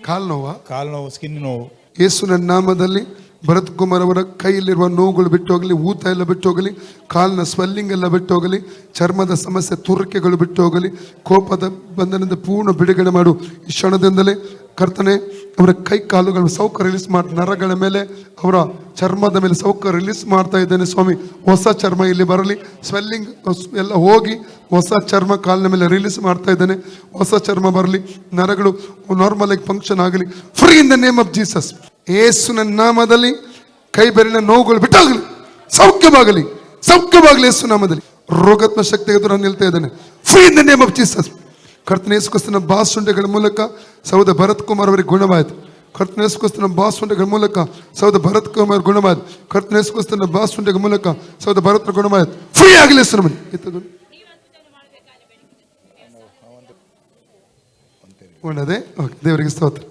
ಕಾಲು ನೋವಾ? ಕಾಲು ನೋವು, ಸ್ಕಿನ್ ನೋವು. ಯೇಸುವಿನ ನಾಮದಲ್ಲಿ ಭರತ್ ಕುಮಾರ್ ಅವರ ಕೈಯಲ್ಲಿರುವ ನೋವುಗಳು ಬಿಟ್ಟು ಹೋಗಲಿ, ಊತ ಎಲ್ಲ ಬಿಟ್ಟು ಹೋಗಲಿ, ಕಾಲಿನ ಸ್ವೆಲ್ಲಿಂಗ್ ಎಲ್ಲ ಬಿಟ್ಟು ಹೋಗಲಿ, ಚರ್ಮದ ಸಮಸ್ಯೆ ತುರಿಕೆಗಳು ಬಿಟ್ಟು ಹೋಗಲಿ, ಕೋಪದ ಬಂಧನದ ಪೂರ್ಣ ಬಿಡುಗಡೆ ಮಾಡು ಈ ಕ್ಷಣದಿಂದಲೇ ಕರ್ತನೆ. ಅವರ ಕೈ ಕಾಲುಗಳು ಸೌಖ್ಯ ರಿಲೀಸ್ ಮಾಡಿ, ನರಗಳ ಮೇಲೆ, ಅವರ ಚರ್ಮದ ಮೇಲೆ ಸೌಖ್ಯ ರಿಲೀಸ್ ಮಾಡ್ತಾ ಇದ್ದೇನೆ ಸ್ವಾಮಿ. ಹೊಸ ಚರ್ಮ ಇಲ್ಲಿ ಬರಲಿ, ಸ್ವೆಲ್ಲಿಂಗ್ ಎಲ್ಲ ಹೋಗಿ ಹೊಸ ಚರ್ಮ ಕಾಲಿನ ಮೇಲೆ ರಿಲೀಸ್ ಮಾಡ್ತಾ ಇದ್ದೇನೆ. ಹೊಸ ಚರ್ಮ ಬರಲಿ, ನರಗಳು ನಾರ್ಮಲ್ ಆಗಿ ಫಂಕ್ಷನ್ ಆಗಲಿ. Free in the name of Jesus. ಯೇಸುವಿನ ನಾಮದಲ್ಲಿ ಕೈ ಬೆರಳಿನ ನೋವುಗಳು ಬಿಟ್ಟಾಗಲಿ, ಸೌಖ್ಯವಾಗಲಿ, ಸೌಖ್ಯವಾಗಲಿ ಯೇಸು ನಾಮದಲ್ಲಿ. ರೋಗಾತ್ಮ ಶಕ್ತಿ ಎದುರು ನಿಲ್ತಾ ಇದ್ದೇನೆ. Free in the name of Jesus. ಕರ್ತನ ಯೇಸು ಕ್ರಿಸ್ತನ ಬಾಸುಂಡೆಗಳ ಮೂಲಕ ಸಹೋದರ ಭರತ್ ಕುಮಾರ್ ಅವರಿಗೆ ಗುಣವಾಯಿತು. ಕರ್ತನ ಯೇಸು ಕ್ರಿಸ್ತನ ಬಾಸುಂಡೆಗಳ ಮೂಲಕ ಸಹೋದರ ಭರತ್ ಕುಮಾರ್ ಗುಣವಾಯಿತು. ಕರ್ತನ ಯೇಸು ಕ್ರಿಸ್ತನ ಬಾಸುಂಡೆಗಳ ಮೂಲಕ ಸಹೋದರ ಭರತ್ ಗುಣವಾಯಿತು. ಫ್ರೀ ಆಗಲಿ ಯೇಸು ನಾಮದಲ್ಲಿ. ಒಳ್ಳೆಯದೇ. ಓಕೆ, ದೇವರಿಗೆ ಸ್ತೋತ್ರ.